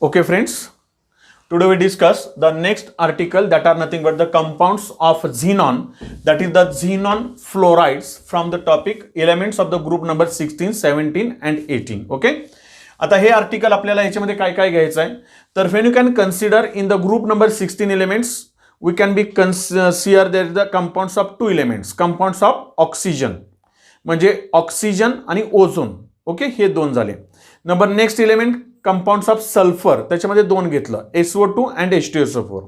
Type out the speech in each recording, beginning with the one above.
Okay, friends, today we discuss the next article that are nothing but the compounds of xenon, that is the xenon fluorides from the topic elements of the group number 16, 17 and 18. Okay, आता हे article आपल्याला याच्यामध्ये काय काय घ्यायचं आहे तर when you can consider in the group number 16 elements we can be consider there is the compounds of two elements, compounds of oxygen म्हणजे ऑक्सिजन आणि ओझोन. ओके, हे दोन झाले. Number next element compounds of sulphur, त्याच्यामध्ये दोन घेतलं SO2 and H2SO4.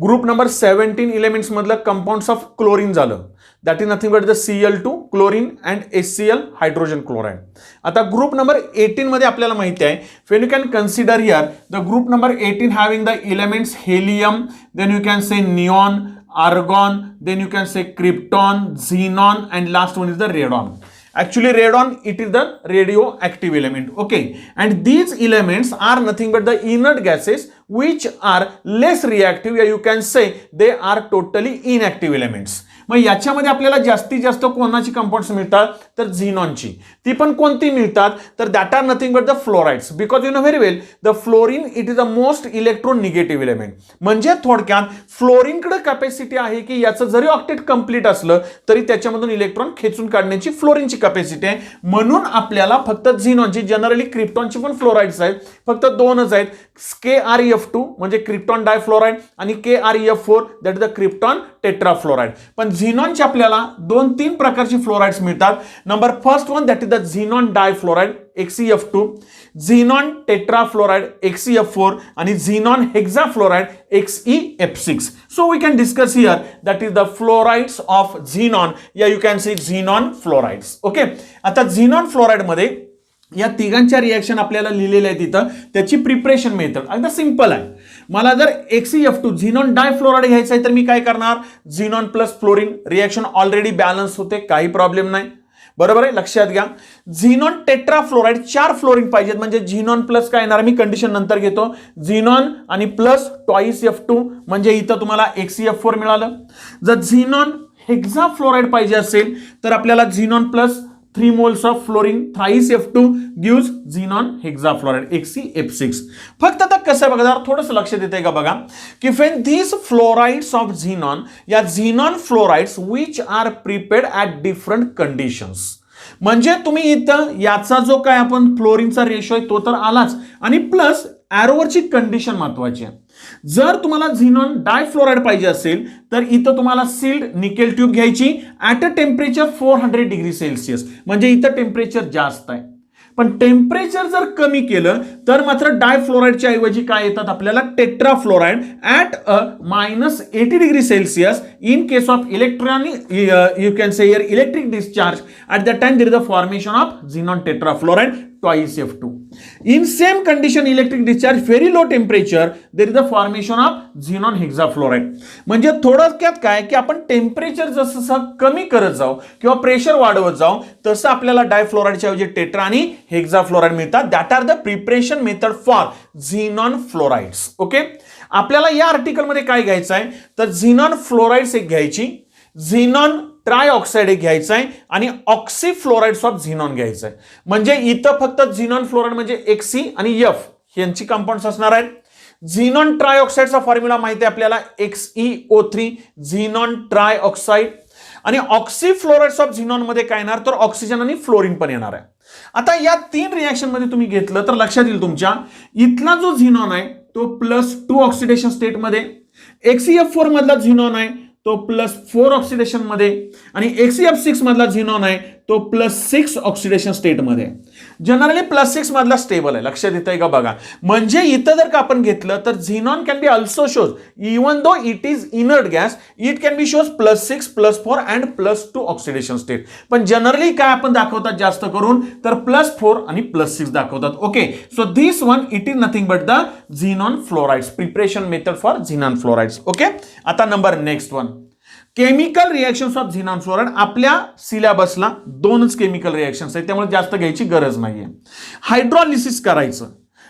Group number 17 elements मधलं compounds of chlorine झालं, that is nothing but the Cl2 chlorine and HCl hydrogen chloride. आता ग्रुप नंबर 18 मध्ये आपल्याला माहिती आहे when you can consider here the group number 18 having the elements helium, then you can say neon, argon, then you can say krypton, xenon and last one is the radon. Actually radon, it is the radioactive element. Okay, and these elements are nothing but the inert gases which are less reactive, or you can say they are totally inactive elements. मग याच्यामध्ये आपल्याला जास्तीत जास्त कोणाची compounds मिळतात तर झिनॉनची. ती पण कोणती मिळतात तर that are nothing but the fluorides, because you know very well the fluorine it is the most electronegative element. म्हणजे थोडक्यात फ्लोरीनकडे कॅपॅसिटी आहे की याचं जरी ऑक्टेट कंप्लीट असलं तरी त्याच्यामधून इलेक्ट्रॉन खेचून काढण्याची फ्लोरीनची कॅपॅसिटी आहे. म्हणून आपल्याला फक्त झिनॉनची, जनरली क्रिप्टॉनची पण फ्लोराइड्स आहेत, फक्त दोनच आहेत, KrEF2 म्हणजे क्रिप्टॉन डायफ्लोराइड आणि KrEF4 that is the krypton tetrafluoride. पण झिनॉनचे आपल्याला 2-3 प्रकारची फ्लोराइड्स मिळतात. Number first one that is the xenon difluoride XeF2, xenon tetrafluoride XeF4 आणि xenon hexafluoride XeF6. So we can discuss here that is the fluorides of xenon, या you can say xenon fluorides. Okay, आता xenon fluoride मध्ये या तिघांच्या reaction आपल्याला लिहिलेल्या आहेत तिथं, त्याची प्रिपरेशन मेथड अगदी सिंपल आहे. मला जर XeF2 झिनॉन डायफ्लोराइड घ्यायचं आहे तर मी काय करणार, xenon plus fluorine, reaction already balance होते, काही प्रॉब्लेम नाही, बरोबर आहे, लक्षात घ्या. झिनॉन टेट्राफ्लोराइड 4 फ्लोरीन पाहिजेत म्हणजे झिनॉन प्लस काय येणार, मी कंडिशन नंतर घेतो, झिनॉन आणि प्लस ट्वाइस F2 म्हणजे इथं तुम्हाला XeF4 मिळालं. जर झिनॉन हेक्साफ्लोराइड पाहिजे असेल तर आपल्याला झिनॉन plus 3 moles of fluorine thrice F2 gives xenon hexafluoride XeF6. फक्त आता कसं बघा, जरा थोडंसं लक्ष देते का बघा की when these fluorides of xenon, या xenon fluorides which are prepared at different conditions, म्हणजे तुम्ही इथं याचा जो काय आपण फ्लोरीनचा रेशो आहे तो तर आलाच आणि प्लस ॲरोवरची कंडिशन महत्वाची आहे. जर तुम्हाला झिनॉन डायफ्लोराइड पाहिजे असेल तर इथं तुम्हाला सील्ड निकेल ट्यूब घ्यायची at a temperature 400 degree Celsius, म्हणजे इथं टेम्परेचर जास्त आहे. पण टेम्परेचर जर कमी केलं तर मात्र डायफ्लोराइडच्या ऐवजी काय येतात आपल्याला tetrafluoride at a -80 degree Celsius. In case of electronic you can say here electric discharge, at the time there is the formation of xenon tetrafluoride twice F2. In same condition electric discharge very low temperature there is the formation of xenon hexafluoride. म्हणजे थोडक्यात काय की आपण temperature जसं कमी करत जाऊ किंवा प्रेशर वाढवत जाऊ तसं आपल्याला डायफ्लोराइडच्या ऐवजी टेट्रा आणि हेक्साफ्लोराइड मिळतात. That are the preparation method for xenon fluorides. Okay, आपल्याला या आर्टिकल मध्ये काय घ्यायचं आहे तर झिनॉन फ्लोराइड्स एक घ्यायची, झिनॉन ट्रायऑक्साइड एक घ्यायचं आहे आणि ऑक्सीफ्लोराइड्स ऑफ झिनॉन घ्यायचं आहे. म्हणजे इथं फक्त झिनॉन फ्लोराइड म्हणजे Xe आणि F यांची कंपाऊंड्स असणार आहेत. झिनॉन ट्रायऑक्साइडचा फॉर्म्युला माहिती आहे आपल्याला XeO3 झिनॉन ट्रायऑक्साइड, आणि ऑक्सीफ्लोराइड्स ऑफ झिनॉन मध्ये काय येणार तर ऑक्सिजन आणि फ्लोरीन पण येणार आहे. आता या 3 रिएक्शन मध्ये तुम्ही घेतलं तर लक्षात येईल तुमच्या इथला जो झिनॉन आहे तो +2 ऑक्सिडेशन स्टेट मध्ये, XeF4 मधला झिनॉन आहे तो +4 ऑक्सिडेशन मध्ये आणि XeF6 मधला झिनॉन आहे तो +6 ऑक्सिडेशन स्टेट मध्ये. जनरली +6 मधला स्टेबल आहे, लक्षात येतंय का बघा. म्हणजे इथं जर का आपण घेतलं तर xenon can be also shows even though it is inert gas it can be shows +6 +4 and +2 oxidation state. पण जनरली काय आपण दाखवतात जास्त करून तर +4 आणि +6 दाखवतात. Okay, so this one it is nothing but the xenon fluorides, preparation method for xenon fluorides. Okay, आता number next one chemical reactions of xenon fluoride. आपल्या सिलेबसला 2च केमिकल रिएक्शन्स आहेत त्यामुळे जास्त घ्यायची गरज नाहीये. हायड्रॉलिसिस करायचं.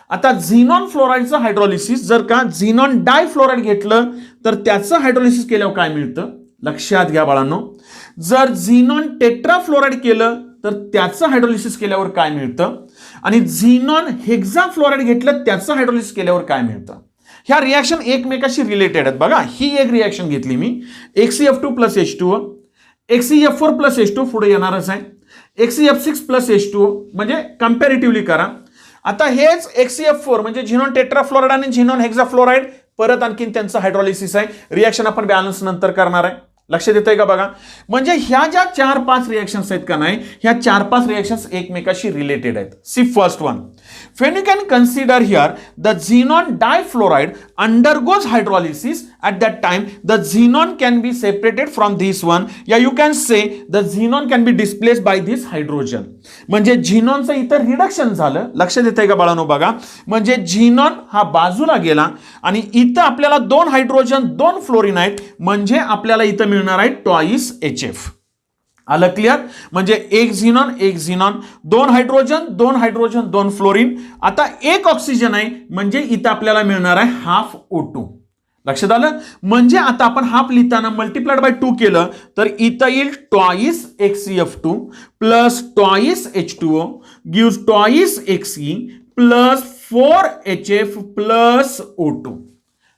आता झिनॉन फ्लोराइडचं हायड्रॉलिसिस जर का झिनॉन डायफ्लोराइड घेतलं तर त्याचं हायड्रॉलिसिस केल्यावर काय मिळतं लक्षात घ्या बाळांनो. जर झिनॉन टेट्राफ्लोराइड केलं तर त्याचं हायड्रोलिसिस केल्यावर काय मिळतं आणि झिनॉन हेक्साफ्लोराईड घेतलं त्याचं हायड्रोलिसिस केल्यावर काय मिळतं. ह्या रिॲक्शन एकमेकाशी रिलेटेड आहेत बघा. ही एक रिॲक्शन घेतली मी XeF2 plus H2O, XeF4 plus H2 पुढे येणारच आहे, XeF6 प्लस H2O म्हणजे कंपॅरेटिव्हली करा. आता हेच XeF4 म्हणजे झिनॉन टेट्राफ्लोराईड आणि झिनॉन हेक्साफ्लोराईड परत आणखीन त्यांचं हायड्रोलिसिस आहे. रिॲक्शन आपण बॅलन्स नंतर करणार आहे. लक्षात येतंय का बघा. म्हणजे ह्या ज्या 4-5 रिॲक्शन्स आहेत का नाही, ह्या 4-5 रिॲक्शन्स एकमेकाशी रिलेटेड आहेत. See first one, when you can consider here the xenon difluoride undergoes hydrolysis. At that time the xenon can be separated from this one. Yeah, you can say the xenon can be displaced by this hydrogen. म्हणजे झिनॉनचं इथं reduction झालं. लक्षात येतंय का बाळांनो बघा. म्हणजे झिनॉन हा बाजूला गेला आणि इथं आपल्याला 2 हायड्रोजन 2 फ्लोरीन आहेत, म्हणजे आपल्याला इथं मिळणार आहे ट्वाइस HF. आलं क्लिअर. म्हणजे एक झिनॉन 2 हायड्रोजन 2 हायड्रोजन 2 फ्लोरीन. आता एक ऑक्सिजन आहे म्हणजे इथं आपल्याला मिळणार आहे हाफ O2. लक्षात आलं. म्हणजे आता आपण हाफ लिहिताना मल्टिप्लाइड बाय 2 केलं तर इथं येईल twice XeF2 plus twice H2O gives twice Xe plus 4HF plus O2.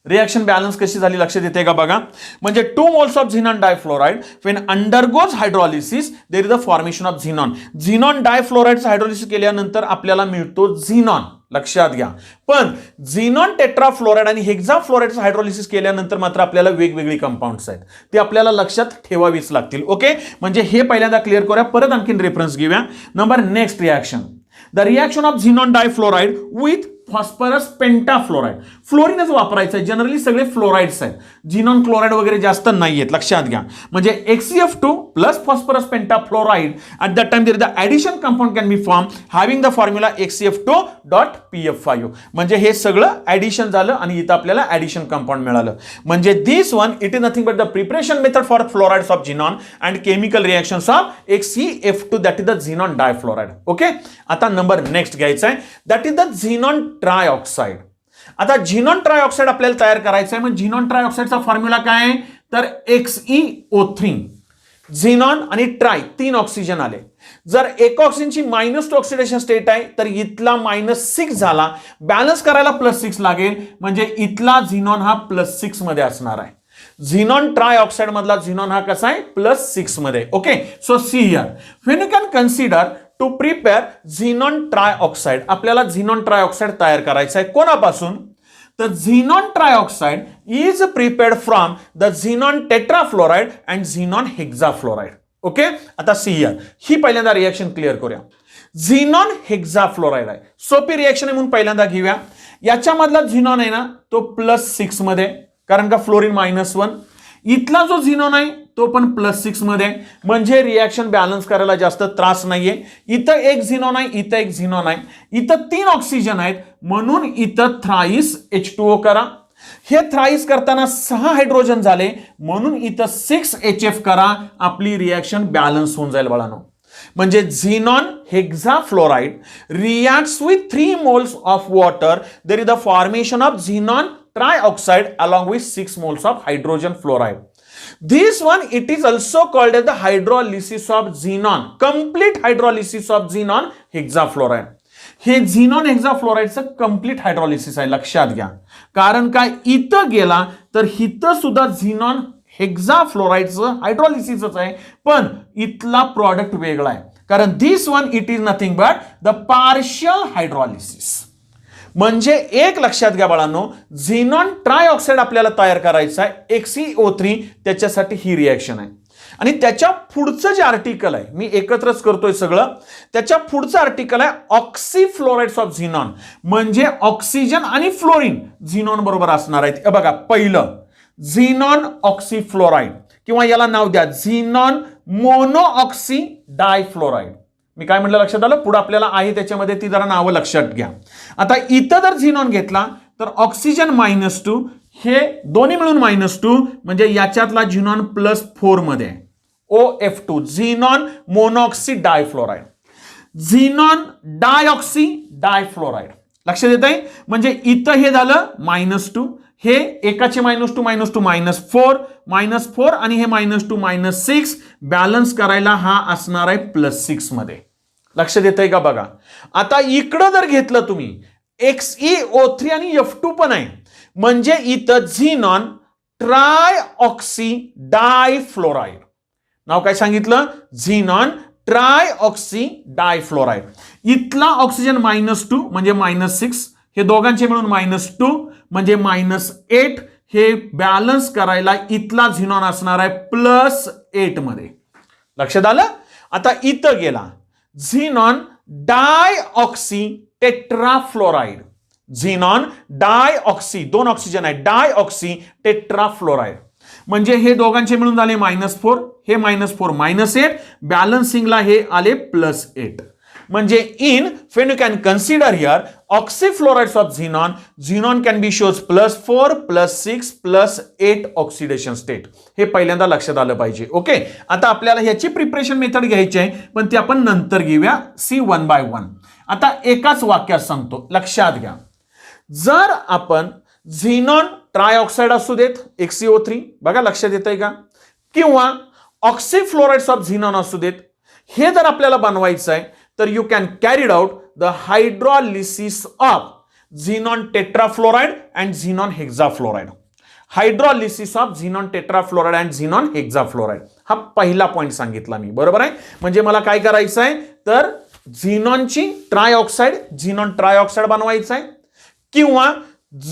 Reaction balance कशी झाली लक्षात येते का बघा. म्हणजे 2 moles of xenon difluoride when undergoes hydrolysis there is the formation of xenon. Xenon डायफ्लोराइडचं हायड्रोलिसिस केल्यानंतर आपल्याला मिळतो झिनॉन. लक्षात घ्या. पण झिनॉन टेट्राफ्लोराइड आणि हेक्साफ्लोराइडचं हायड्रोलिसिस केल्यानंतर मात्र आपल्याला वेगवेगळी कंपाऊंड्स आहेत, ते आपल्याला लक्षात ठेवावीच लागतील. ओके, म्हणजे हे पहिल्यांदा क्लिअर करूया, परत आणखीन रेफरन्स घेऊया. Number next reaction, the reaction of xenon difluoride with phosphorus pentafluoride. फ्लोरीनच वापरायचं आहे, जनरली सगळे फ्लोराइड्स आहेत, झिनॉन क्लोराइड वगैरे जास्त नाही आहेत. लक्षात घ्या. म्हणजे XeF2 plus phosphorus pentafluoride at that time there the addition compound can be form having the formula XeF2.PF5. म्हणजे हे सगळं ॲडिशन झालं आणि इथं आपल्याला ॲडिशन कंपाऊंड मिळालं. म्हणजे this one it is nothing but the preparation method for fluorides of xenon and chemical reactions of XeF2 that is the xenon difluoride. Okay, आता नंबर नेक्स्ट घ्यायचा आहे, that is the xenon trioxide. आता xenon trioxide आपल्याला तयार करायचं आहे. मग झिनॉन ट्रायऑक्साइडचा formula काय आहे तर XeO3. झिनॉन आणि ट्राय 3 ऑक्सिजन आले. जर एक ऑक्सिजनची -2 ऑक्सिडेशन स्टेट आहे तर इथला -6 झाला, बॅलन्स करायला +6 लागेल, म्हणजे इथला झिनॉन हा +6 मध्ये असणार आहे. झिनॉन ट्रायऑक्साइड मधला झिनॉन हा कसा आहे +6 मध्ये. Okay, so see here when you can consider to prepare xenon trioxide. आपल्याला झिनॉन ट्रायऑक्साइड तयार करायचा आहे कोणापासून तर xenon trioxide is prepared from the xenon tetrafluoride and xenon hexafluoride. Okay, आता सी हियर ही पहिल्यांदा रिएक्शन क्लिअर करूया. झिनॉन हेक्साफ्लोराइड आहे, सोपी रिएक्शन आहे म्हणून पहिल्यांदा घेऊया. याच्यामधला झिनॉन आहे ना तो +6 मध्ये, कारण का फ्लोरीन -1. इथला जो झिनॉन आहे तो पण +6 मध्ये, म्हणजे रिएक्शन बॅलन्स करायला जास्त त्रास नाहीये. इथं एक झिनॉन आहे, इथं एक झिनॉन आहे, इथं 3 ऑक्सिजन आहेत, म्हणून इथं थ्राईस H2O करा. हे थ्राईस करताना 6 हायड्रोजन झाले, म्हणून इथं 6 HF करा. आपली रिएक्शन बॅलन्स होऊन जाईल बाळांनो. म्हणजे xenon hexafluoride reacts with 3 moles of water, there is the formation of xenon trioxide along with 6 moles of hydrogen fluoride. This one it is also called as the hydrolysis of xenon, complete hydrolysis of xenon hexafluoride. हे झिनॉन हेक्साफ्लोराइडचं complete hydrolysis आहे. लक्षात घ्या, कारण काय इथं गेला तर इथं सुद्धा झिनॉन हेक्साफ्लोराइडचं हायड्रोलिसिसच आहे, पण इथला प्रॉडक्ट वेगळा आहे, कारण this one it is nothing but the partial hydrolysis. म्हणजे एक लक्षात घ्या बाळांनो, झिनॉन ट्रायऑक्साइड आपल्याला तयार करायचं आहे XeO3, त्याच्यासाठी ही रिएक्शन आहे. आणि त्याच्या पुढचं जे आर्टिकल आहे, मी एकत्रच करतोय सगळं, त्याच्या पुढचं आर्टिकल आहे ऑक्सीफ्लोराइड्स ऑफ झिनॉन. म्हणजे ऑक्सिजन आणि फ्लोरीन झिनॉन बरोबर असणार आहेत. बघा, पहिलं झिनॉन ऑक्सीफ्लोराइड, किंवा याला नाव द्या झिनॉन मोनोऑक्सी डायफ्लोराइड. मी काय म्हटलं लक्षात आलं, पुढे आपल्याला आहे त्याच्यामध्ये ती जरा नावं लक्षात घ्या. आता इथं जर झिनॉन घेतला तर ऑक्सिजन -2, हे दोन्ही मिळून -2, म्हणजे याच्यातला झिनॉन +4 मध्ये OF2, झिनॉन मोनॉक्सी डायफ्लोराइड. झिनॉन डायऑक्सी डायफ्लोराइड. लक्षात येत आहे. म्हणजे इथं हे झालं -2, हे एकाचे -2 -4 आणि हे -2 -6 बॅलन्स करायला हा असणार आहे +6 मध्ये. लक्ष देतंय का बघा. आता इकडं जर घेतलं तुम्ही XeO3 आणि F2 पण आहे, म्हणजे इथं झिनॉन ट्रायऑक्सी डायफ्लोराइड. नाव काय सांगितलं? झिनॉन ट्रायऑक्सी डायफ्लोराइड. इथला ऑक्सिजन -2 म्हणजे -6, हे दोघांचे मिळून -2 म्हणजे -8. हे बॅलन्स करायला इथला झिनॉन असणार आहे +8 मध्ये. लक्षात आलं. आता इथं गेला झिनॉन डायऑक्सी टेट्राफ्लोराइड. झिनॉन डायऑक्सी, 2 ऑक्सिजन आहे, डायऑक्सी टेट्राफ्लोराइड म्हणजे हे दोघांचे मिळून झाले -4, हे -4 -8, बॅलन्सिंगला हे आले +8. म्हणजे in when you can consider here oxyfluorides of xenon can be shows +4 +6 +8 oxidation state. हे पहिल्यांदा लक्षात आलं पाहिजे. ओके. आता आपल्याला ह्याची प्रिपरेशन मेथड घ्यायची आहे, पण ती आपण नंतर घेऊया. See 1 by 1. आता एकाच वाक्यात सांगतो, लक्षात घ्या. जर आपण झिनॉन ट्रायऑक्साइड असू देत XeO3, बघा लक्षात येतंय का, किंवा ऑक्सीफ्लोराइड्स ऑफ झिनॉन असू देत, हे जर आपल्याला बनवायचं आहे तर you can carried out the hydrolysis of xenon tetrafluoride and xenon hexafluoride. Hydrolysis of xenon tetrafluoride and xenon hexafluoride हा पहिला पॉईंट सांगितला मी, बरोबर आहे. म्हणजे मला काय करायचं आहे तर झिनॉनची ट्रायऑक्साइड, झिनॉन ट्रायऑक्साइड बनवायचं आहे, किंवा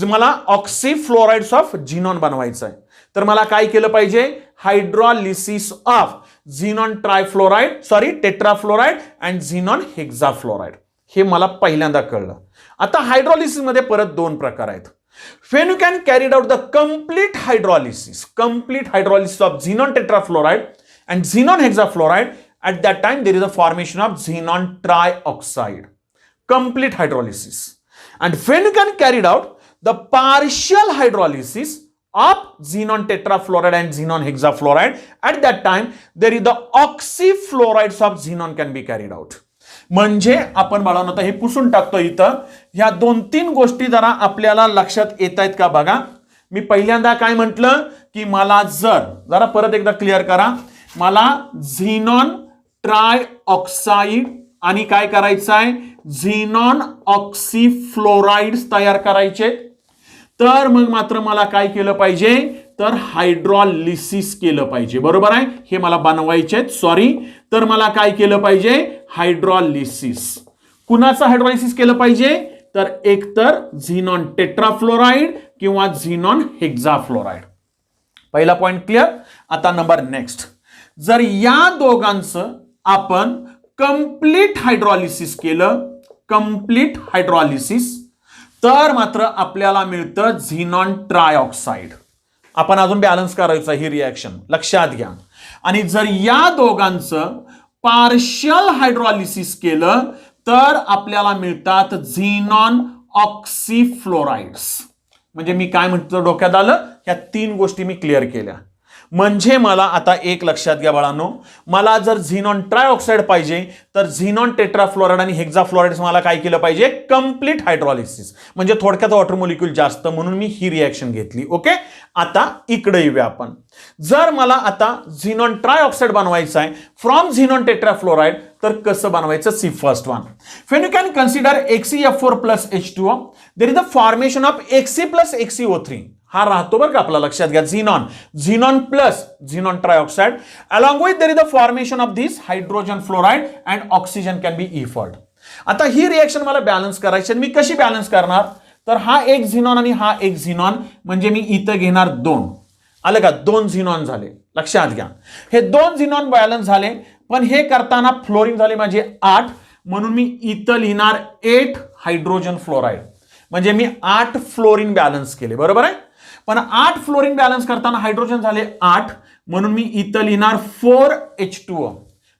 मला ऑक्सीफ्लोराइड्स ऑफ झिनॉन बनवायचं आहे. तर मला काय केलं पाहिजे? Hydrolysis of xenon tetrafluoride and xenon hexafluoride. हे मला पहिल्यांदा कळलं. आता हायड्रॉलिसिस मध्ये परत 2 प्रकार आहेत. When you can carry out the complete hydrolysis of xenon tetrafluoride and xenon hexafluoride, at that time there is a formation of xenon trioxide. Complete hydrolysis. And when you can carry out the partial hydrolysis of xenon tetrafluoride and xenon hexafluoride, at that time there is the oxyfluorides of xenon can be carried out. म्हणजे आपण बाळांनो आता हे पुसून टाकतो इथं. ह्या 2-3 गोष्टी जरा आपल्याला लक्षात येत आहेत का बघा. मी पहिल्यांदा काय म्हटलं की मला जरा परत एकदा क्लिअर करा, मला झिनॉन ट्रायऑक्साइड आणि काय करायचं आहे, झिनॉन ऑक्सीफ्लोराइड्स तयार करायचे. तर मग मात्र मला काय केलं पाहिजे तर हायड्रॉलिसिस केलं पाहिजे, बरोबर आहे. हे मला बनवायचे, सॉरी. तर मला काय केलं पाहिजे? हायड्रॉलिसिस. कुणाचं हायड्रॉलिसिस केलं पाहिजे तर एकतर झिनॉन टेट्राफ्लोराइड किंवा झिनॉन हेक्साफ्लोराइड. पहिला पॉइंट क्लिअर. आता नंबर नेक्स्ट, जर या दोघांचं आपण कंप्लीट हायड्रॉलिसिस केलं, कंप्लीट हायड्रॉलिसिस, तर मात्र आपल्याला मिळतं झिनॉन ट्रायऑक्साइड. आपण अजून बॅलन्स करायचं ही रिएक्शन, लक्षात घ्या. आणि जर या दोघांचं पार्शियल हायड्रॉलिसिस केलं तर आपल्याला मिळतात झिनॉन ऑक्सीफ्लोराइड्स. म्हणजे मी काय म्हणतो डोक्यात आलं, या 3 गोष्टी मी क्लिअर केल्या. म्हणजे मला आता एक लक्षात घ्या बाळांनो, मला जर झिनॉन ट्रायऑक्साइड पाहिजे तर झिनॉन टेट्राफ्लोराइड आणि हेक्साफ्लोराइड्स मला काय केलं पाहिजे? Complete hydrolysis. म्हणजे थोडक्यात वॉटर मॉलिक्यूल जास्त, म्हणून मी ही रिएक्शन घेतली. ओके. आता इकडे येऊया आपण. जर मला आता झिनॉन ट्रायऑक्साइड बनवायचं आहे फ्रॉम झिनॉन टेट्राफ्लोराइड, तर कसं बनवायचं? See first one. When you can consider XeF4 plus H2O, there is the formation of Xe plus XeO3. हा राहतो बरं का आपला, लक्षात घ्या. Xenon plus xenon trioxide, along with there is the formation of this hydrogen fluoride and oxygen can be offered. आता ही reaction मला बॅलन्स करायची. मी कशी बॅलन्स करणार तर हा एक झिनॉन आणि हा एक झिनॉन, म्हणजे मी इथं घेणार 2. आलं का? 2 झिनॉन झाले. लक्षात घ्या, हे 2 झिनॉन बॅलन्स झाले, पण हे करताना फ्लोरीन झाले माझे 8, म्हणून मी इथं लिहिणार 8 हायड्रोजन फ्लोराइड. म्हणजे मी 8 फ्लोरीन बॅलन्स केले, बरोबर आहे. पण 8 फ्लोरीन बॅलन्स करताना हायड्रोजन झाले 8, म्हणून मी इथं लिहिणार 4 H2O.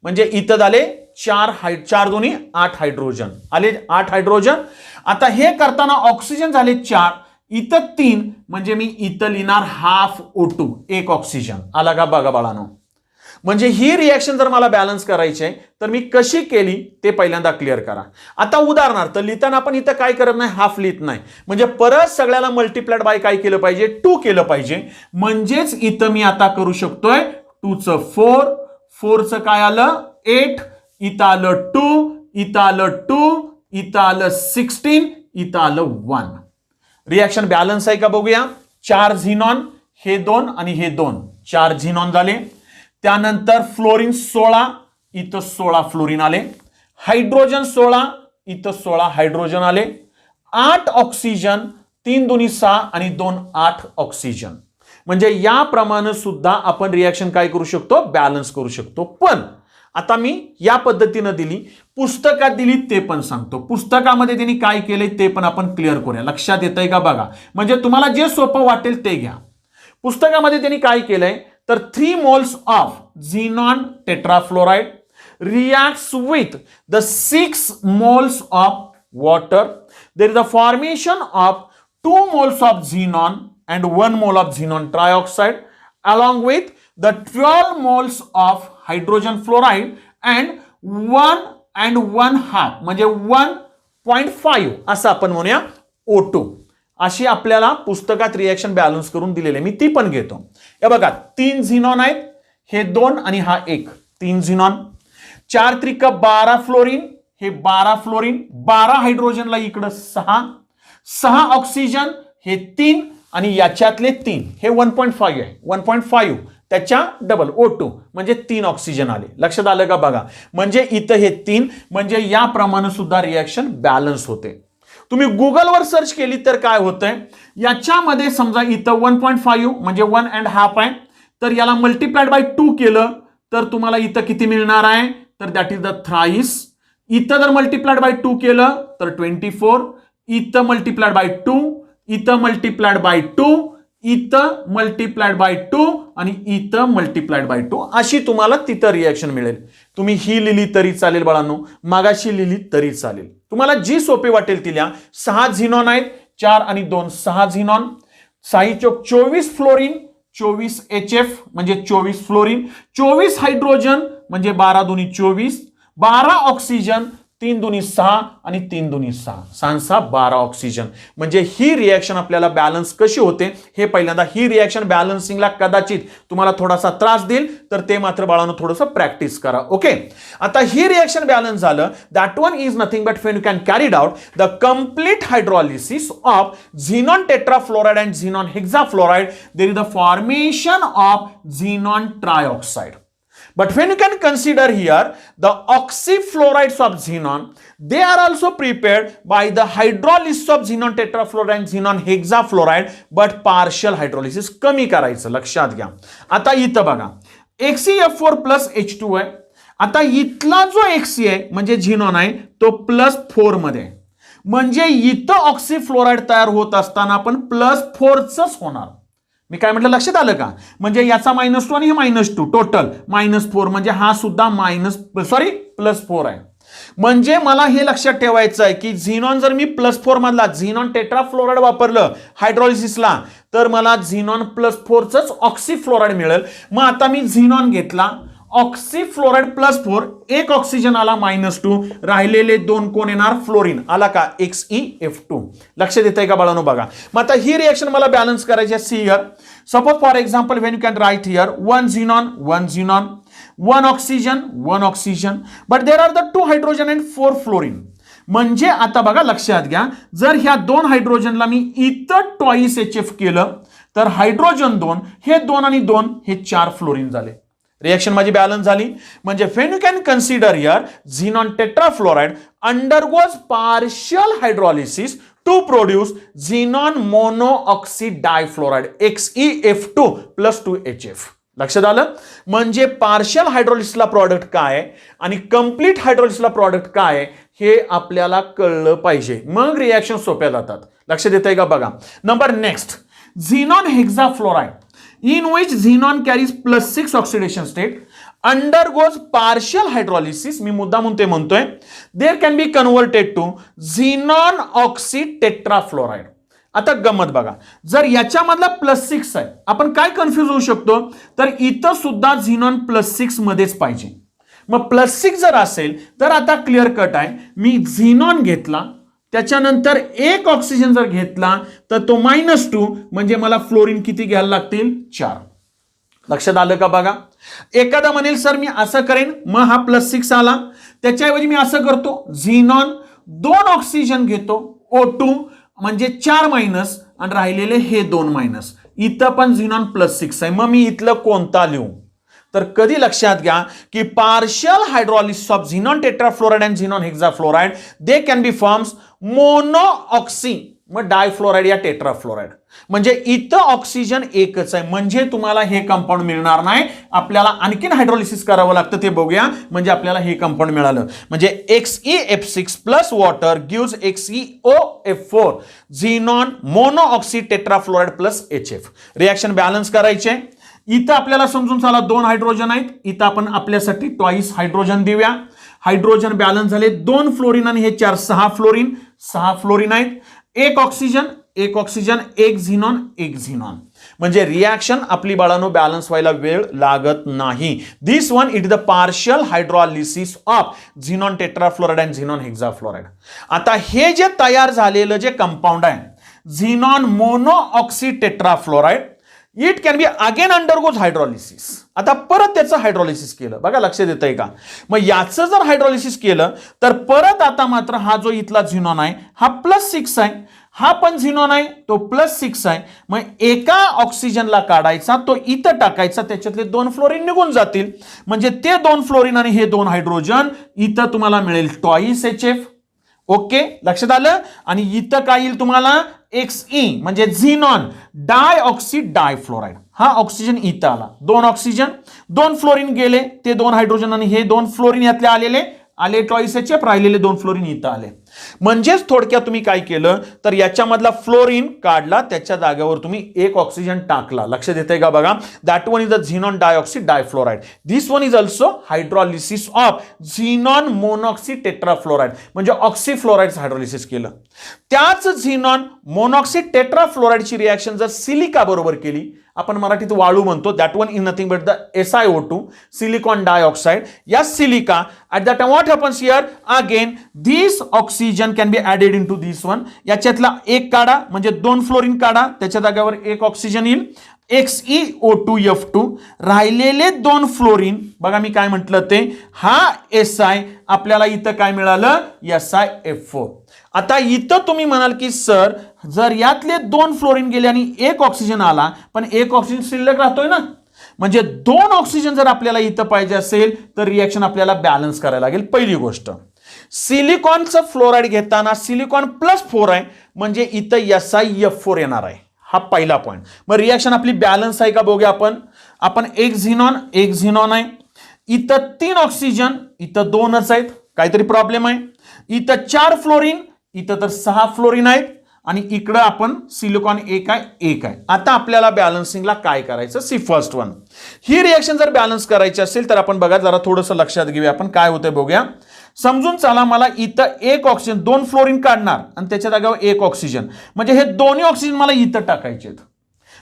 म्हणजे इथं झाले 4 दोन्ही 8 हायड्रोजन आले, 8 हायड्रोजन. आता हे करताना ऑक्सिजन झाले 4, इथं 3, म्हणजे मी इथं लिहिणार हाफ O2, 1 ऑक्सिजन. आला का बघा बाळांनो. म्हणजे ही रिएक्शन जर मला बॅलन्स करायची आहे तर मी कशी केली ते पहिल्यांदा क्लिअर करा. आता उदाहरणार्थ लिहिताना आपण इथं काय करत नाही, हाफ लिहित नाही, म्हणजे परत सगळ्याला मल्टिप्लाइड बाय काय केलं पाहिजे, 2 केलं पाहिजे. म्हणजेच इथं मी आता करू शकतोय 2चं 4, 4चं काय आलं 8, इथं आलं 2, इथं आलं 2, इथं आलं 16, इथं आलं 1. रिएक्शन बॅलन्स आहे का बघूया. 4 झिनॉन, हे 2 आणि हे 2, 4 झिनॉन झाले. त्यानंतर फ्लोरीन 16, इथं 16 फ्लोरीन आले. हायड्रोजन 16, इथं 16 हायड्रोजन आले. 8 ऑक्सिजन, 3 दुनी 6 आणि 2 8 ऑक्सिजन. म्हणजे याप्रमाणे सुद्धा आपण रिएक्शन काय करू शकतो, बॅलन्स करू शकतो. पण आता मी या पद्धतीनं दिली, पुस्तकात दिली ते पण सांगतो. पुस्तकामध्ये त्यांनी काय केलंय ते पण आपण क्लिअर करूया. लक्षात येतंय का बघा, म्हणजे तुम्हाला जे सोपं वाटेल ते घ्या. पुस्तकामध्ये त्यांनी काय केलंय तर 3 moles of xenon tetrafluoride reacts with the 6 moles of water. There is a formation of 2 moles of xenon and 1 mole of xenon trioxide along with the 12 moles of hydrogen fluoride and 1 and 1/2 म्हणजे 1.5 असं आपण म्हणूया O2. अशी आपल्याला पुस्तकात reaction balance करून दिलेले, मी ती पण घेतो. हे बघा 3 झिनॉन आहेत, हे 2 आणि हा 1, 3 झिनॉन. 4 त्रिक 12 फ्लोरीन, हे 12 फ्लोरीन, 12 हायड्रोजनला इकडं 6, 6 ऑक्सिजन, हे 3 आणि याच्यातले 3, हे 1.5 आहे, 1.5 त्याच्या डबल O2 म्हणजे 3 ऑक्सिजन आले. लक्षात आलं का बघा, म्हणजे इथं हे 3, म्हणजे याप्रमाणे सुद्धा रिएक्शन बॅलन्स होते. तुम्ही गुगलवर सर्च केली तर काय होतंय, याच्यामध्ये समजा इथं 1.5 म्हणजे 1.5 आहे, तर याला मल्टिप्लाइड बाय 2 केलं तर तुम्हाला इथं किती मिळणार आहे, तर दॅट इज द थ्राइस. इथं जर मल्टिप्लाइड बाय 2 केलं तर 24, इथं मल्टिप्लाइड बाय 2, इथं मल्टिप्लाइड बाय 2, इथं मल्टिप्लाइड बाय 2 आणि इथं मल्टिप्लाइड बाय 2, अशी तुम्हाला तिथं रिएक्शन मिळेल. तुम्ही ही लिहिली तरी चालेल बाळांनो, मागाशी लिहिली तरी चालेल, तुम्हाला जी सोपी वाटेल ती लिहा. 6 झिनॉन आहेत, 4 आणि 2 6 झिनॉन, 6 चोक 24 फ्लोरीन, 24 HF म्हणजे 24 फ्लोरीन, 24 हायड्रोजन म्हणजे 12 दुनी 24, 12 ऑक्सिजन, 3 दुनी 6 आणि 3 दुनी 6, 6 6 12 ऑक्सिजन. म्हणजे ही रिएक्शन आपल्याला बॅलन्स कशी होते हे पहिल्यांदा, ही रिएक्शन बॅलन्सिंगला कदाचित तुम्हाला थोडासा त्रास देईल, तर ते मात्र बाळांनो थोडंसं प्रॅक्टिस करा. ओके, आता ही रिएक्शन बॅलन्स झालं, that one is nothing but when you can carried out the complete hydrolysis of xenon tetrafluoride and xenon hexafluoride, there is the formation of xenon trioxide. But when you can consider here the oxyfluorides of xenon, they are also prepared by the hydrolysis of xenon tetrafluoride and xenon hexafluoride, but partial hydrolysis कमी करायचं, लक्षात घ्या. आता इथं बघा XeF4 plus H2 आहे. आता इथला जो Xe आहे म्हणजे झिनॉन आहे तो +4 मध्ये, म्हणजे इथं ऑक्सीफ्लोराइड तयार होत असताना आपण +4च होणार. मी काय म्हटलं लक्षात आलं का, म्हणजे याचा -2 आणि हे -2 टोटल -4, म्हणजे हा सुद्धा +4 आहे. म्हणजे मला हे लक्षात ठेवायचं आहे की झिनॉन जर मी +4 मधला झिनॉन टेट्राफ्लोराइड वापरलं हायड्रोलिसिसला तर मला झिनॉन +4च ऑक्सीफ्लोराइड मिळेल. मग आता मी झिनॉन घेतला, ऑक्सीफ्लोराइड +4, 1 ऑक्सिजन आला -2, राहिलेले 2 कोण येणार, फ्लोरीन आला का XeF2. लक्षात येतंय का बाळांनो बघा. मग आता ही रिएक्शन मला बॅलन्स करायची आहे. See here suppose for example when you can write here 1 झिनॉन 1 झिनॉन, 1 oxygen 1 oxygen, but there are the 2 hydrogen and 4 fluorine. म्हणजे आता बघा लक्षात घ्या, जर ह्या 2 हायड्रोजनला मी इथं ट्वाइस HF केलं तर हायड्रोजन 2, हे 2 आणि 2 हे 4 फ्लोरीन झाले. रिएक्शन माझी बॅलन्स झाली. म्हणजे when you can consider here xenon tetrafluoride undergoes partial hydrolysis to produce xenon monooxy difluoride XeF2 + 2HF. लक्षात आलं, म्हणजे पार्शियल हायड्रोलिसिसला प्रॉडक्ट काय आहे आणि कंप्लीट हायड्रोलिसिसला प्रॉडक्ट काय आहे हे आपल्याला कळलं पाहिजे, मग रिएक्शन सोप्या जातात. लक्षात येतंय का बघा. Number next, xenon hexafluoride in which xenon carries +6 oxidation state undergoes partial hydrolysis. मी मुद्दा म्हणतोय there can be converted to xenon oxy tetrafluoride. आता गमत बघा, जर याच्यामधला +6 आहे, आपण काय कन्फ्यूज होऊ शकतो, तर इथं सुद्धा झिनॉन +6 मध्येच पाहिजे. मग +6 जर असेल तर आता क्लिअर कट आहे, मी झिनॉन घेतला, त्याच्यानंतर एक ऑक्सिजन जर घेतला तर तो -2, म्हणजे मला फ्लोरीन किती घ्यायला लागतील, 4. लक्षात आलं का बघा. एखादा म्हणेल सर मी असं करेन, मग हा +6 आला, त्याच्याऐवजी मी असं करतो, झिनॉन 2 ऑक्सिजन घेतो, O2 म्हणजे 4 मायनस आणि राहिलेले हे 2 मायनस. इथं पण झिनॉन +6 आहे, मग मी इथलं कोणता लिहू, तर कधी लक्षात घ्या की partial hydrolysis of xenon tetrafluoride and xenon hexafluoride they can be forms monooxy, मग डायफ्लोराइड या टेट्राफ्लोराइड. म्हणजे इथं ऑक्सिजन एकच आहे, म्हणजे तुम्हाला हे कंपाऊंड मिळणार नाही, आपल्याला आणखीन हायड्रोलिसिस करावं लागतं, ते बघूया. म्हणजे आपल्याला हे कंपाऊंड मिळालं, म्हणजे XeF6 plus water gives XeOF4 xenon monooxy tetrafluoride plus HF. Reaction balance करायचे. इथं आपल्याला समजून चला 2 हायड्रोजन आहेत, इथं आपण आपल्यासाठी ट्वाइस हायड्रोजन देऊया. हायड्रोजन बॅलन्स झाले, 2 फ्लोरीन आणि हे 4, 6 फ्लोरीन, 6 फ्लोरीन आहेत. एक ऑक्सिजन, एक ऑक्सिजन, एक झिनॉन, एक झिनॉन. म्हणजे रिएक्शन आपली बाळांनो बॅलन्स व्हायला वेळ लागत नाही. This one it the partial hydrolysis of xenon tetrafluoride and xenon hexafluoride. आता हे जे तयार झालेलं जे कंपाऊंड आहे xenon monooxy tetrafluoride, it can be again undergoes hydrolysis. आता परत त्याचं हायड्रॉलिसिस केलं, बघा लक्षात येतंय का. मग याचं जर हायड्रॉलिसिस केलं तर परत आता मात्र हा जो इथला झिनॉन आहे हा +6 आहे, हा पण झिनॉन आहे तो +6 आहे. मग एका ऑक्सिजनला काढायचा, तो इथं टाकायचा, त्याच्यातले 2 फ्लोरीन निघून जातील, म्हणजे ते 2 फ्लोरीन आणि हे 2 हायड्रोजन, इथं तुम्हाला मिळेल ट्वाइस HF. ओके, लक्षात आलं. आणि इथं काय येईल तुम्हाला, Xe म्हणजे झिनॉन डायऑक्सी डायफ्लोराइड. हा ऑक्सिजन इथं आला, 2 ऑक्सिजन, 2 फ्लोरीन गेले, ते 2 हायड्रोजन आणि हे 2 फ्लोरीन यातले आले ट्वाइस HF, राहिलेले 2 फ्लोरीन इथं आले. म्हणजेच थोडक्यात तुम्ही काय केलं तर याच्यामधला फ्लोरीन काढला, त्याच्या जागेवर तुम्ही एक ऑक्सिजन टाकला. लक्षात येतंय का बघा. That one is the xenon dioxy difluoride. This one is also hydrolysis of xenon monoxy tetrafluoride, म्हणजे ऑक्सीफ्लोराइडचं हायड्रॉलिसिस केलं. त्याच झिनॉन मोनॉक्सी टेट्राफ्लोराइडची रिएक्शन जर सिलिका बरोबर केली, आपण मराठीत वाळू म्हणतो, that one is nothing but the SiO2 silicon dioxide. या silica at that time what happens here, again this oxygen can be added into this one. याच्यातला एक काढा, म्हणजे 2 फ्लोरीन काढा, त्याच्या जागेवर एक ऑक्सिजन येईल, XeO2F2. राहिलेले 2 फ्लोरीन, बघा मी काय म्हटलं ते, हा Si, आपल्याला इथं काय मिळालं, SiF4. आता इथं तुम्ही म्हणाल की सर जर यातले 2 फ्लोरीन गेले आणि एक ऑक्सिजन आला, पण एक ऑक्सिजन शिल्लक राहतोय ना, म्हणजे 2 ऑक्सिजन जर आपल्याला इथं पाहिजे असेल तर रिएक्शन आपल्याला बॅलन्स करायला लागेल. पहिली गोष्ट, सिलिकॉनचं फ्लोराइड घेताना सिलिकॉन +4 आहे, म्हणजे इथं SiF4 येणार आहे. हा पहिला पॉईंट. मग रिएक्शन आपली बॅलन्स आहे का बघूया आपण एक झिनॉन आहे, इथं 3 ऑक्सिजन, इथं 2च आहेत, काहीतरी प्रॉब्लेम आहे. इथं 4 फ्लोरीन, इथं तर 6 फ्लोरीन आहेत, आणि इकडं आपण सिलिकॉन एक आहे. आता आपल्याला बॅलन्सिंगला काय करायचं, सी फर्स्ट वन. ही रिएक्शन जर बॅलन्स करायची असेल तर आपण बघा जरा थोडंसं लक्षात घेऊया आपण काय होतंय बघूया. समजून चला, मला इथं एक ऑक्सिजन 2 फ्लोरीन काढणार आणि त्याच्या जागेवर एक ऑक्सिजन, म्हणजे हे दोन्ही ऑक्सिजन मला इथं टाकायचे.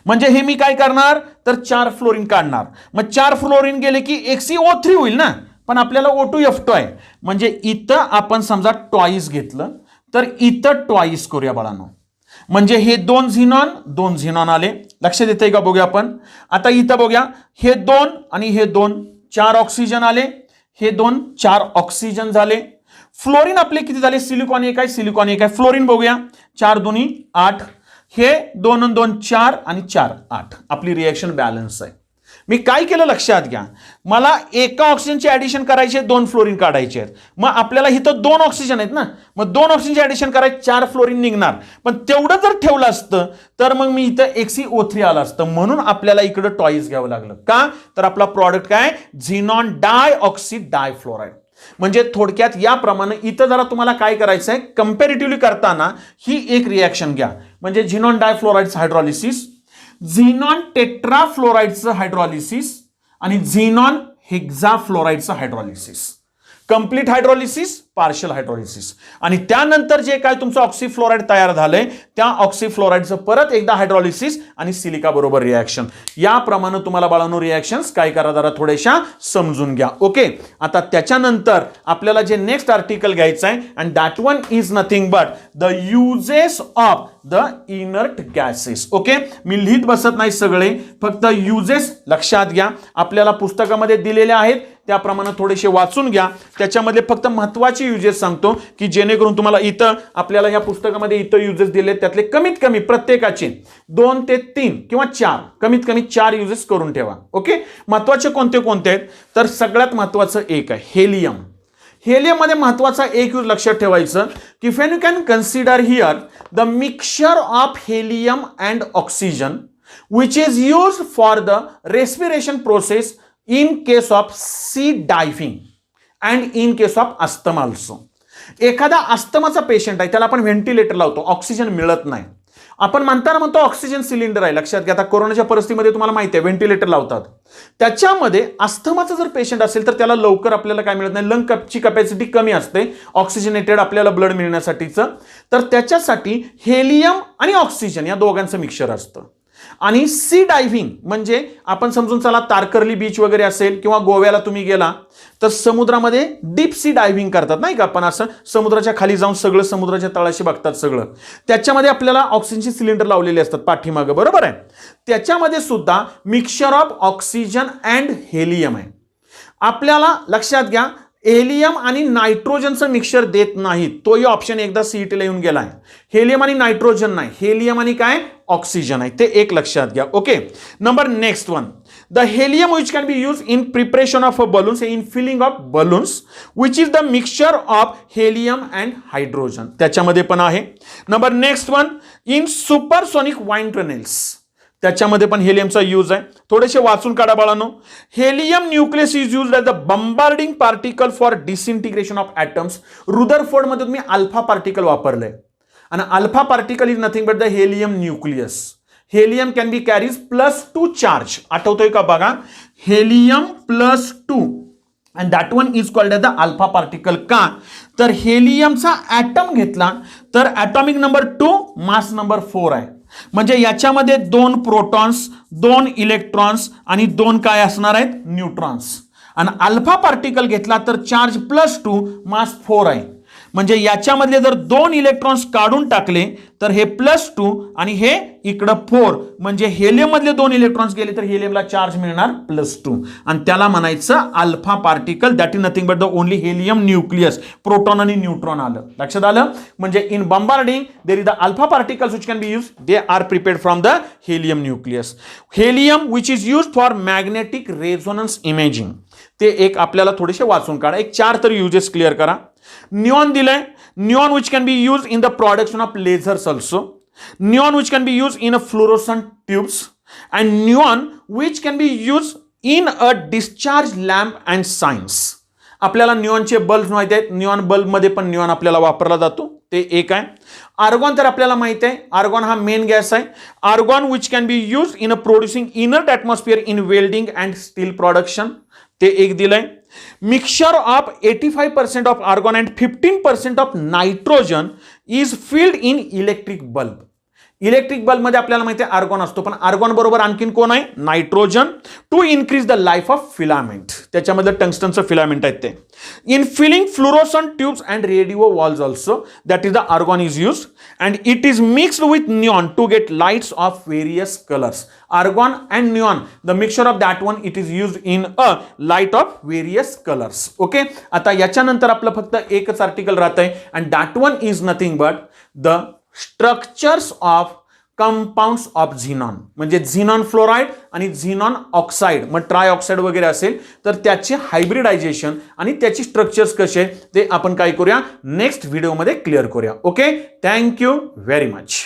म्हणजे हे मी काय करणार तर 4 फ्लोरीन काढणार, मग 4 फ्लोरीन गेले की XeO3 होईल ना, पण आपल्याला O2F2 आहे, म्हणजे इथं आपण समजा ट्वाइस घेतलं तर इथं ट्वाइस करूया बाळांनो, म्हणजे हे 2 झिनॉन आले. लक्षात येतंय का बघूया आपण. आता इथं बघूया, हे 2 आणि हे 2, 4 ऑक्सिजन आले, हे 2 4 ऑक्सिजन झाले. फ्लोरीन आपले किती झाले, सिलिकॉन एक आहे, फ्लोरीन बघूया, 4 2 8, हे 2 आणि 2 4 आणि 4 8. आपली रिएक्शन बॅलन्स आहे. मी काय केलं लक्षात घ्या, मला एका ऑक्सिजनची ऍडिशन करायचे, 2 फ्लोरीन काढायचे आहेत. मग आपल्याला इथं 2 ऑक्सिजन आहेत ना, मग 2 ऑक्सिजनची ऍडिशन करायचे, 4 फ्लोरीन निघणार. पण तेवढं जर ठेवलं असतं तर मग मी इथं XeO3 आलं असतं, म्हणून आपल्याला इकडं ट्वाइस घ्यावं लागलं. का तर आपला प्रॉडक्ट काय, झिनॉन डायऑक्सी डायफ्लोराइड. म्हणजे थोडक्यात याप्रमाणे इथं जरा तुम्हाला काय करायचं आहे, कंपॅरेटिव्हली करताना ही एक रिएक्शन घ्या, म्हणजे झिनॉन डायफ्लोराइडचं हायड्रॉलिसिस, झिनॉन टेट्राफ्लोराइडचं हायड्रॉलिसिस आणि झिनॉन हेक्साफ्लोराइडचं hydrolysis. Complete hydrolysis, partial hydrolysis, आणि त्यानंतर जे काय तुमचं ऑक्सीफ्लोराईड तयार झालंय त्या ऑक्सीफ्लोराईडचं परत एकदा हायड्रोलिसिस आणि सिलिका बरोबर रिॲक्शन. याप्रमाणे तुम्हाला बाळांनो रिॲक्शन्स काय करा जरा थोड्याशा समजून घ्या. ओके, आता त्याच्यानंतर आपल्याला जे नेक्स्ट आर्टिकल घ्यायचं आहे and that one is nothing but the uses of the inert gases. Okay, मी लिहित बसत नाही सगळे, फक्त युजेस लक्षात घ्या. आपल्याला पुस्तकामध्ये दिलेले आहेत त्याप्रमाणे थोडेसे वाचून घ्या. त्याच्यामध्ये फक्त महत्त्वाचे युजेस सांगतो की जेणेकरून तुम्हाला इथं आपल्याला या पुस्तकामध्ये इथं युजेस दिले त्यातले कमीत कमी प्रत्येकाचे 2 ते 3 किंवा 4 कमीत कमी 4 युजेस करून ठेवा. ओके, महत्त्वाचे कोणते कोणते आहेत तर सगळ्यात महत्त्वाचं एक आहे हेलियम. हेलियम मध्ये महत्त्वाचा एक यूज लक्षात ठेवायचं की when you can consider here the mixture of helium and oxygen which is used for the respiration process in case of sea diving and in case of asthma also. एखादा अस्थमाचा patient आहे त्याला आपण ventilator लावतो, oxygen मिळत नाही, आपण म्हणताना म्हणतो ऑक्सिजन सिलेंडर आहे. लक्षात घ्या, आता कोरोनाच्या परिस्थितीमध्ये तुम्हाला माहिती आहे व्हेंटिलेटर लावतात. त्याच्यामध्ये अस्थमाचा जर पेशंट असेल तर त्याला लवकर आपल्याला काय मिळत नाही, लंगची कॅपॅसिटी कमी असते ऑक्सिजनेटेड आपल्याला ब्लड मिळण्यासाठीचं, तर त्याच्यासाठी हेलियम आणि ऑक्सिजन या दोघांचं मिक्सचर असतं. आणि सी डायव्हिंग म्हणजे आपण समजून चला तारकर्ली बीच वगैरे असेल किंवा गोव्याला तुम्ही गेला तर समुद्रामध्ये डीप सी डायव्हिंग करतात नाही का, आपण असं समुद्राच्या खाली जाऊन सगळं समुद्राच्या तळाशी बघतात सगळं, त्याच्यामध्ये आपल्याला ऑक्सिजनचे सिलेंडर लावलेले असतात पाठीमागं, बरोबर आहे. त्याच्यामध्ये सुद्धा mixture of oxygen and helium आहे. आपल्याला लक्षात घ्या हेलियम आणि नायट्रोजनचं मिक्सचर देत नाहीत, तोही ऑप्शन एकदा सीईटीला येऊन गेला आहे. हेलियम आणि नायट्रोजन नाही, हेलियम आणि काय ऑक्सिजन आहे, ते एक लक्षात घ्या. Okay, number next one the helium which can be use in preparation of a balloons in filling of balloons which is the mixture of helium and hydrogen, त्याच्यामध्ये पण आहे. Number next one in supersonic wind tunnels, त्याच्यामध्ये पण हेलियमचा use आहे. थोडेसे वाचून काढा बाळांनो. Helium nucleus is used as the bombarding particle for disintegration of atoms. Rutherford मध्ये तुम्ही अल्फा पार्टिकल वापरलंय आणि alpha particle is nothing but the helium nucleus. Helium can be carries +2 charge, आठवतोय का बघा, helium +2 and that one is called as the alpha particle. का तर हेलियमचा item घेतला तर ॲटॉमिक नंबर 2 मास नंबर 4 आहे, म्हणजे याच्यामध्ये 2 प्रोटॉन्स 2 इलेक्ट्रॉन्स आणि 2 काय असणार आहेत न्यूट्रॉन्स. आणि अल्फा पार्टिकल घेतला तर चार्ज +2 मास 4 आहे, म्हणजे याच्यामधले जर 2 इलेक्ट्रॉन्स काढून टाकले तर हे +2 आणि हे इकडं 4, म्हणजे हेलियम मधले 2 इलेक्ट्रॉन्स गेले तर हेलियमला चार्ज मिळणार +2 आणि त्याला म्हणायचं alpha particle. That is nothing but the only helium nucleus. Proton आणि न्यूट्रॉन आलं, लक्षात आलं. म्हणजे in bombarding there is the alpha particles which can be use, they are prepared from the helium nucleus. Helium which is use for magnetic resonance imaging, ते एक आपल्याला थोडेसे वाचून काढा, एक 4 तर युजेस क्लिअर करा. Neon दिलंय, neon which can be used in the production of lasers also, neon which can be used in a fluorescent tubes, and neon which can be used in a discharge lamp and signs. आपल्याला निऑनचे bulb माहिती आहेत, neon bulb मध्ये पण neon आपल्याला वापरला जातो, ते एक आहे. आर्गॉन तर आपल्याला माहिती आहे, आर्गॉन हा मेन गॅस आहे. Argon which can be use in a producing inert atmosphere in welding and still production, ते एक दिलंय. Mixture of 85% of argon and 15% of nitrogen is filled in electric bulb. Electric bulb मध्ये आपल्याला माहिती आहे argon असतो, पण आर्गॉन बरोबर आणखीन कोण आहे nitrogen, to increase the life of filament. त्याच्यामध्ये टंगस्टनचं फिलामेंट आहेत ते. In filling fluorescent tubes and radio valves also that is the argon is use and it is mixed with neon to get lights of various colours. Argon and neon the mixture of that one it is use in a light of various colours. Okay, आता याच्यानंतर आपलं फक्त एकच article राहतंय and that one is nothing but the structures of compounds of xenon, म्हणजे xenon fluoride आणि xenon oxide, मग tri oxide वगैरे असेल तर त्याचे हायब्रिडायझेशन आणि त्याची स्ट्रक्चर्स कसे ते आपण काय करूया नेक्स्ट व्हिडिओमध्ये क्लिअर करूया. Okay, thank you very much.